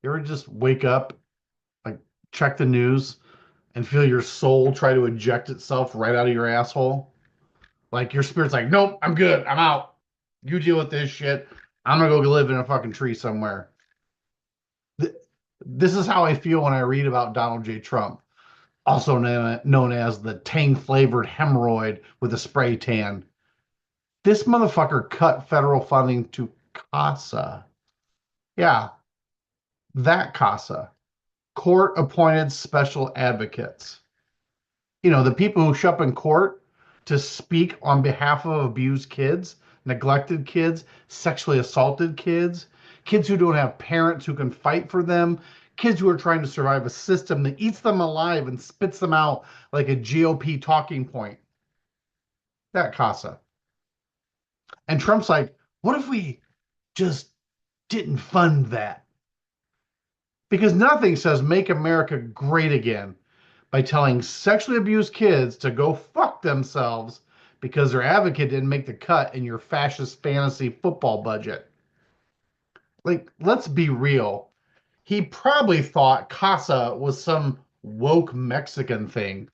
You ever just wake up, like check the news, and feel your soul try to eject itself right out of your asshole? Like your spirit's like, nope, I'm good. I'm out. You deal with this shit. I'm gonna go live in a fucking tree somewhere. Th- This is how I feel when I read about Donald J. Trump, also known as the tang flavored hemorrhoid with a spray tan. This motherfucker cut federal funding to Casa. Yeah, that Casa. Court appointed special advocates. The people who show up in court to speak on behalf of abused kids, neglected kids, sexually assaulted kids, kids who don't have parents who can fight for them, kids who are trying to survive a system that eats them alive and spits them out like a GOP talking point. That Casa. And Trump's like, what if we just didn't fund that? Because nothing says make America great again by telling sexually abused kids to go fuck themselves because their advocate didn't make the cut in your fascist fantasy football budget. Like, let's be real. He probably thought Casa was some woke Mexican thing.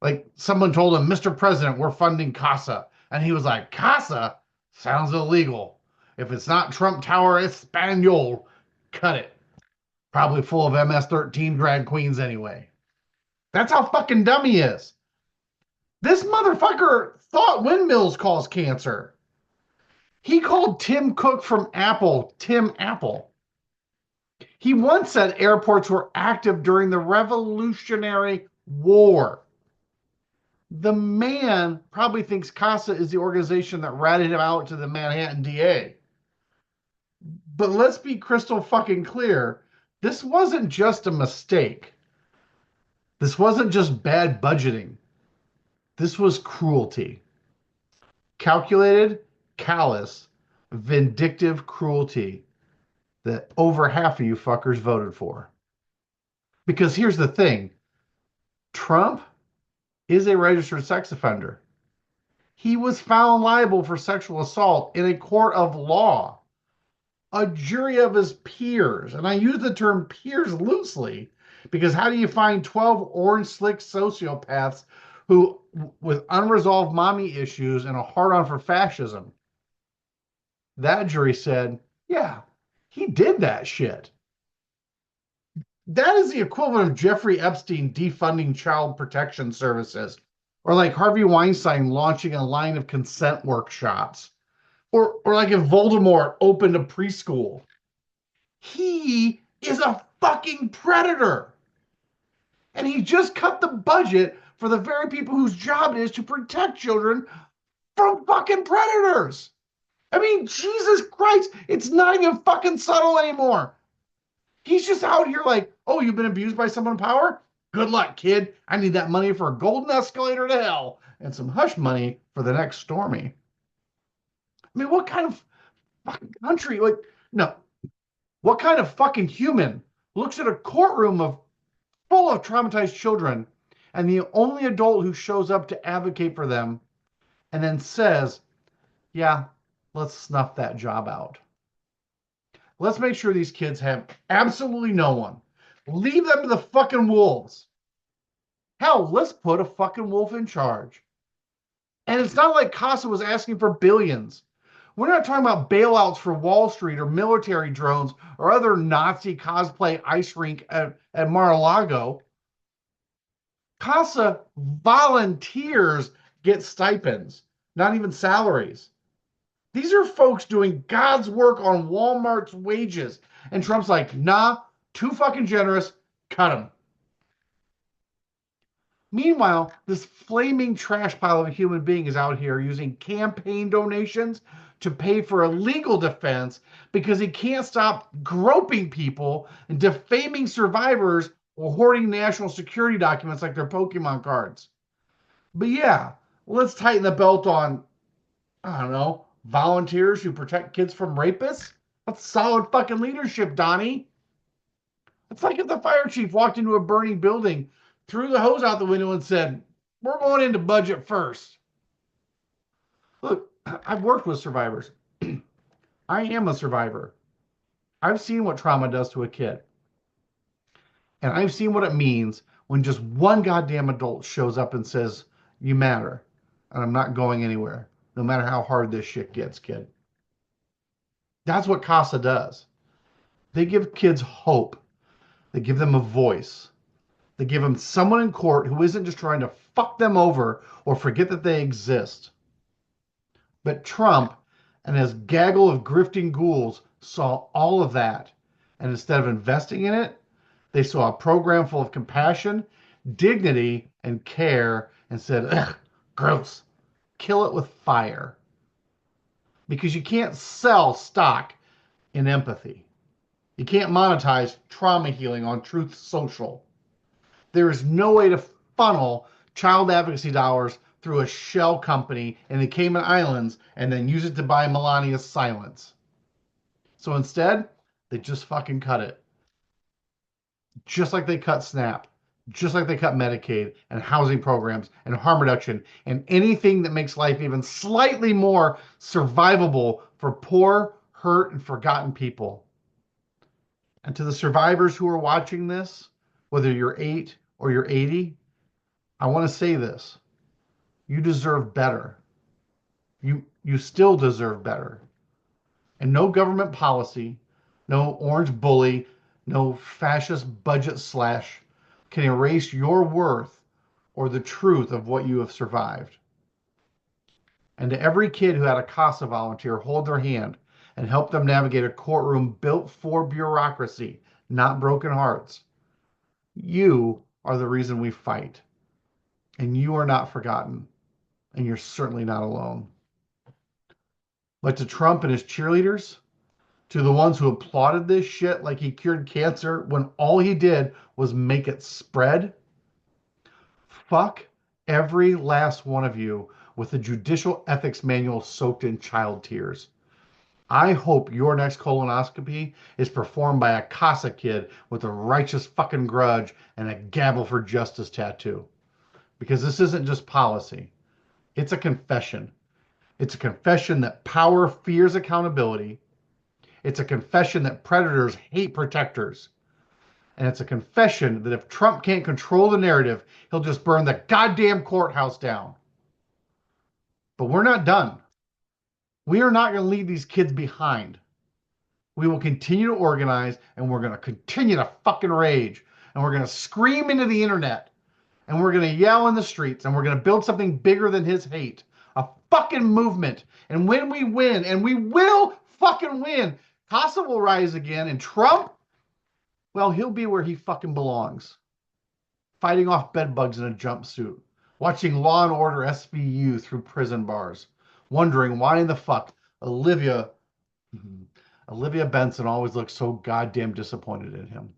Like, someone told him, Mr. President, we're funding Casa. And he was like, Casa? Sounds illegal. If it's not Trump Tower Espanol, cut it. Probably full of MS-13 drag queens anyway. That's how fucking dumb he is. This motherfucker thought windmills cause cancer. He called Tim Cook from Apple Tim Apple. He once said airports were active during the Revolutionary War. The man probably thinks CASA is the organization that ratted him out to the Manhattan DA. But let's be crystal fucking clear. This wasn't just a mistake. This wasn't just bad budgeting. This was cruelty. Calculated, callous, vindictive cruelty that over half of you fuckers voted for. Because here's the thing, Trump is a registered sex offender. He was found liable for sexual assault in a court of law. A jury of his peers, and I use the term peers loosely because how do you find 12 orange slick sociopaths who, with unresolved mommy issues and a hard on for fascism, that jury said, yeah, he did that shit. That is the equivalent of Jeffrey Epstein defunding child protection services, or like Harvey Weinstein launching a line of consent workshops, or like if Voldemort opened a preschool. He is a fucking predator. And he just cut the budget for the very people whose job it is to protect children from fucking predators. I mean, Jesus Christ, it's not even fucking subtle anymore. He's just out here like, oh, you've been abused by someone in power? Good luck, kid. I need that money for a golden escalator to hell and some hush money for the next Stormy. I mean, what kind of fucking country? Like, no, what kind of fucking human looks at a courtroom of full of traumatized children and the only adult who shows up to advocate for them and then says, yeah, let's snuff that job out. Let's make sure these kids have absolutely no one. Leave them to the fucking wolves. Hell, let's put a fucking wolf in charge. And it's not like Casa was asking for billions. We're not talking about bailouts for Wall Street or military drones or other Nazi cosplay ice rink at Mar-a-Lago. Casa volunteers get stipends, not even salaries. These are folks doing God's work on Walmart's wages. And Trump's like, nah, too fucking generous. Cut them. Meanwhile, this flaming trash pile of a human being is out here using campaign donations to pay for a legal defense because he can't stop groping people and defaming survivors or hoarding national security documents like their Pokemon cards. But yeah, let's tighten the belt on, I don't know, volunteers who protect kids from rapists. That's solid fucking leadership, Donnie. It's like if the fire chief walked into a burning building, threw the hose out the window, and said, we're going into budget first. Look, I've worked with survivors. I am a survivor. I've seen what trauma does to a kid. And I've seen what it means when just one goddamn adult shows up and says, "You matter, and I'm not going anywhere, no matter how hard this shit gets, kid." That's what Casa does. They give kids hope. They give them a voice. They give them someone in court who isn't just trying to fuck them over or forget that they exist. But Trump and his gaggle of grifting ghouls saw all of that. And instead of investing in it, they saw a program full of compassion, dignity, and care and said, ugh, gross, kill it with fire. Because you can't sell stock in empathy. You can't monetize trauma healing on Truth Social. There is no way to funnel child advocacy dollars through a shell company in the Cayman Islands and then use it to buy Melania's silence. So instead, they just fucking cut it. Just like they cut SNAP, just like they cut Medicaid and housing programs and harm reduction and anything that makes life even slightly more survivable for poor, hurt, and forgotten people. And to the survivors who are watching this, whether you're 8 or you're 80, I want to say this. You deserve better. You still deserve better. And no government policy, no orange bully, no fascist budget slash can erase your worth or the truth of what you have survived. And to every kid who had a CASA volunteer hold their hand and help them navigate a courtroom built for bureaucracy, not broken hearts, you are the reason we fight. And you are not forgotten. And you're certainly not alone. But to Trump and his cheerleaders, to the ones who applauded this shit like he cured cancer when all he did was make it spread, fuck every last one of you with a judicial ethics manual soaked in child tears. I hope your next colonoscopy is performed by a CASA kid with a righteous fucking grudge and a gavel for justice tattoo. Because this isn't just policy, it's a confession. It's a confession that power fears accountability. It's a confession that predators hate protectors. And it's a confession that if Trump can't control the narrative, he'll just burn the goddamn courthouse down. But we're not done. We are not going to leave these kids behind. We will continue to organize and we're going to continue to fucking rage. And we're going to scream into the internet. And we're going to yell in the streets. And we're going to build something bigger than his hate. A fucking movement. And when we win, and we will fucking win, Casa will rise again. And Trump, well, he'll be where he fucking belongs. Fighting off bedbugs in a jumpsuit. Watching Law and Order SVU through prison bars. Wondering why in the fuck Olivia Benson always looks so goddamn disappointed in him.